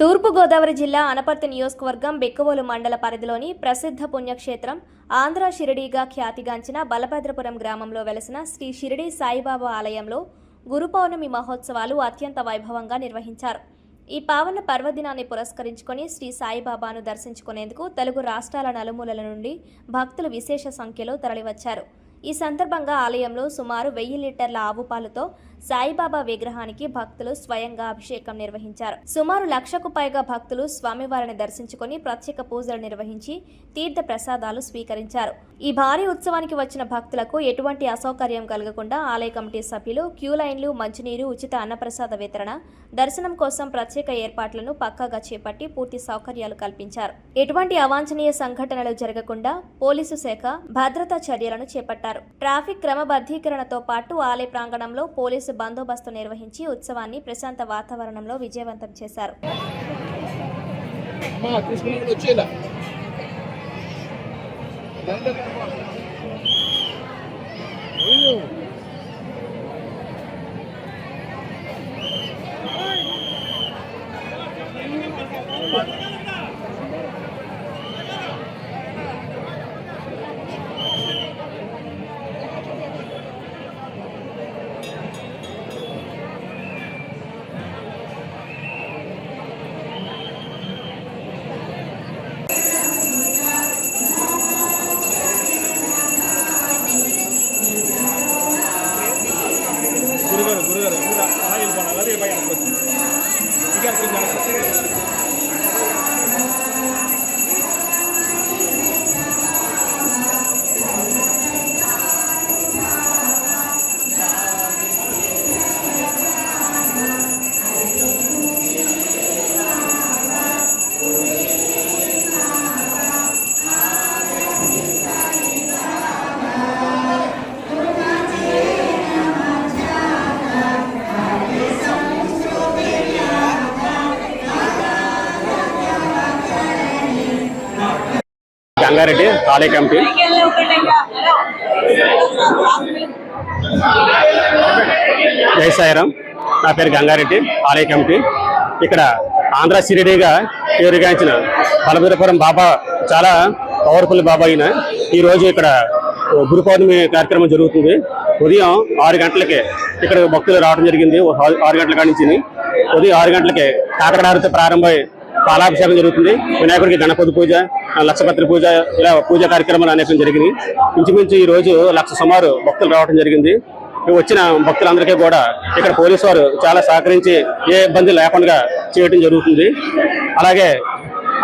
తూర్పు గోదావరి జిల్లా అనపర్తి నియోజకవర్గం బెక్కవోలు మండల పరిధిలోని ప్రసిద్ధ పుణ్యక్షేత్రం ఆంధ్ర షిరిడీగా ఖ్యాతిగాంచిన బలభద్రపురం గ్రామంలో వెలసిన శ్రీ షిరిడీ సాయిబాబా ఆలయంలో గురు పౌర్ణమి మహోత్సవాలు అత్యంత వైభవంగా నిర్వహించారు. ఈ పావన పర్వదినాన్ని పురస్కరించుకొని శ్రీ సాయిబాబాను దర్శించుకునేందుకు తెలుగు రాష్ట్రాల నలుమూలల నుండి భక్తులు విశేష సంఖ్యలో తరలివచ్చారు. ఈ సందర్భంగా ఆలయంలో సుమారు 1000 లీటర్ల ఆవు పాలతో సాయిబాబా విగ్రహానికి భక్తులు స్వయంగా అభిషేకం నిర్వహించారు. సుమారు 1,00,000కు పైగా భక్తులు స్వామివారిని దర్శించుకుని ప్రత్యేక పూజలు నిర్వహించి తీర్థ ప్రసాదాలు స్వీకరించారు. ఈ భారీ ఉత్సవానికి వచ్చిన భక్తులకు ఎటువంటి అసౌకర్యం కలగకుండా ఆలయ కమిటీ సభ్యులు క్యూ లైన్లు, మంచినీరు, ఉచిత అన్నప్రసాద వితరణ, దర్శనం కోసం ప్రత్యేక ఏర్పాట్లను పక్కాగా చేపట్టి పూర్తి సౌకర్యాలు కల్పించారు. ఎటువంటి అవాంఛనీయ సంఘటనలు జరగకుండా పోలీసు శాఖ భద్రతా చర్యలను చేపట్టారు. ట్రాఫిక్ క్రమబద్ధీకరణతో పాటు ఆలయ ప్రాంగణంలో పోలీసు బందోబస్తు నిర్వహించి ఉత్సవాన్ని ప్రశాంత వాతావరణంలో విజయవంతం చేశారు. గంగారెడ్డి ఆలయ కమిటీ. జై సాయిరాం. నా పేరు గంగారెడ్డి, ఆలయ కమిటీ. ఇక్కడ ఆంధ్ర షిరిడీగా పేరుగాంచిన బలభద్రపురం బాబా చాలా పవర్ఫుల్ బాబా అయిన ఈరోజు ఇక్కడ గురు పౌర్ణమి కార్యక్రమం జరుగుతుంది. ఉదయం 6 గంటలకే ఇక్కడ భక్తులు రావడం జరిగింది. 6 గంటల కాడి నుంచి ఉదయం 6 గంటలకే కాకరడారితో ప్రారంభమై పాలాభిషేకం జరుగుతుంది. వినాయకుడికి గణపతి పూజ, లక్షపత్రి పూజ, ఇలా పూజా కార్యక్రమాలు అనేకం జరిగినాయి. ఇంచుమించు ఈ రోజు 1,00,000 సుమారు భక్తులు రావడం జరిగింది. వచ్చిన భక్తులందరికీ కూడా ఇక్కడ పోలీసు వారు చాలా సహకరించి ఏ ఇబ్బంది లేకుండా చేయడం జరుగుతుంది. అలాగే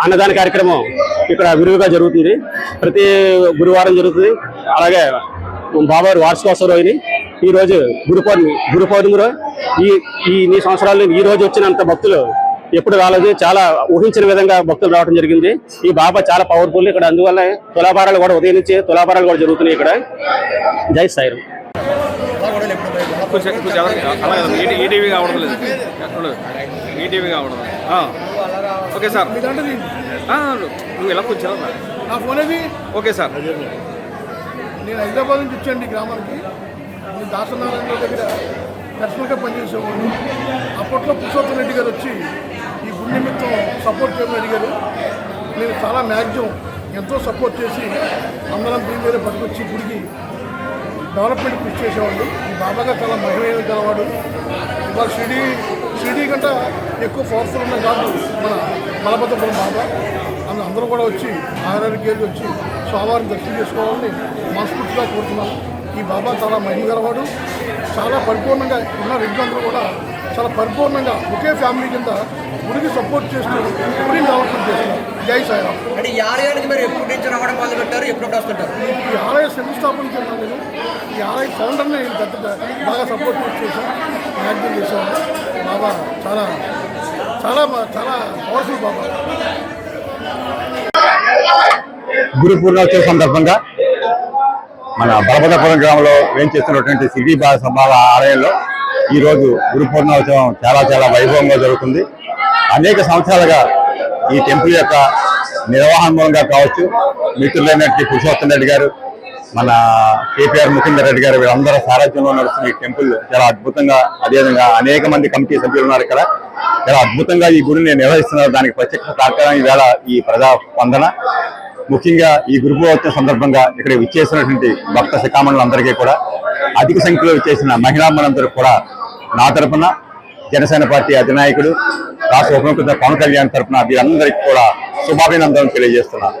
అన్నదాన కార్యక్రమం ఇక్కడ విరివిగా జరుగుతుంది. ప్రతి గురువారం జరుగుతుంది. అలాగే బాబావారి వార్షికోత్సవ రోజుని ఈరోజు గురు పౌర్ణమిలో ఈ సంవత్సరాల్లో ఈ రోజు వచ్చినంత భక్తులు ఎప్పుడు రాలేదు. చాలా ఊహించిన విధంగా భక్తులు రావడం జరిగింది. ఈ బాబా చాలా పవర్ఫుల్. ఇక్కడ అందువల్ల తులాభారాలు కూడా ఉదయం నుంచి తులాభారాలు కూడా జరుగుతున్నాయి ఇక్కడ. జై సాయిరాం. ఓకే సార్, నువ్వు ఎలా కూర్చోవు నా ఫోన్ అది. ఓకే సార్, నేను హైదరాబాద్ నుంచి వచ్చాను ఈ గ్రామానికి. నేను దాసనారాయణ దగ్గర దర్శనంగా పనిచేసేవాడు. అప్పట్లో పురుషోత్తం రెడ్డి గారు వచ్చి ఈ గుడి నిమిత్తం సపోర్ట్ చేయమని అడిగారు. నేను చాలా మ్యాక్సిమం ఎంతో సపోర్ట్ చేసి అందరం దీని మీద పట్టుకొచ్చి గుడికి డెవలప్మెంట్ కృషి చేసేవాళ్ళు. ఈ బాబాగా చాలా మహిళ గలవాడు. ఇవాళ షిరిడీ కంటే ఎక్కువ పవర్ఫుల్ ఉన్న కాదు మన బలభద్రపురం బాబా. అందరూ కూడా వచ్చి 6 కేజీ వచ్చి స్వామివారిని దర్శనం చేసుకోవాలని మనస్ఫూర్తిగా కోరుతున్నాను. ఈ బాబా చాలా మహిమ గలవాడు. చాలా పరిపూర్ణంగా ఉన్న రెడ్లందరూ కూడా చాలా పరిపూర్ణంగా ఒకే ఫ్యామిలీ కింద గుడికి సపోర్ట్ చేస్తూ గుడిని డెవలప్మెంట్ చేస్తున్నారు. జై సాయిరాం. అంటే ఈ ఆలయానికి మీరు ఎప్పుడు నుంచి రావడం మొదలు పెట్టారు, ఎప్పుడు వస్తుంటారు? ఈ ఆలయ శంకుస్థాపన చేశాను నేను. ఈ ఆలయ ఫౌండర్ని నేను పెద్ద బాగా సపోర్ట్ చేశాను, మ్యాగ్జిన్ చేశాను. బాబా చాలా చాలా చాలా పవర్ఫుల్ బాబా. గురు పూర్ణోత్సవ సందర్భంగా మన బలభద్రపురం గ్రామంలో వేంచేస్తున్నటువంటి షిరిడీ బాబా ఆలయంలో ఈరోజు గురు పూర్ణోత్సవం చాలా చాలా వైభవంగా జరుగుతుంది. అనేక సంవత్సరాలుగా ఈ టెంపుల్ యొక్క నిర్వహణ మూలంగా కావచ్చు, మిత్రులైనటువంటి పురుషోత్తం రెడ్డి గారు, మన కేపీఆర్ ముకుందర్ రెడ్డి గారు, వీళ్ళందరూ సారథ్యంలో నడుస్తున్న ఈ టెంపుల్ చాలా అద్భుతంగా, అదేవిధంగా అనేక మంది కమిటీ సభ్యులు ఉన్నారు ఇక్కడ. చాలా అద్భుతంగా ఈ గుడిని నిర్వహిస్తున్నారు. దానికి ప్రత్యక్ష కార్యక్రమం ఈవేళ ఈ ప్రజా స్పందన. ముఖ్యంగా ఈ గురు పూజోత్సవం సందర్భంగా ఇక్కడ విచ్చేసినటువంటి భక్త శిఖామణులందరికీ కూడా, అధిక సంఖ్యలో విచ్చేసిన మహిళామణులందరూ కూడా నా తరపున, జనసేన పార్టీ అధినాయకుడు రాష్ట్ర ఉప ముఖ్యమంత్రి పవన్ కళ్యాణ్ తరపున వీరందరికీ కూడా శుభాభినందనలు తెలియజేస్తున్నాను.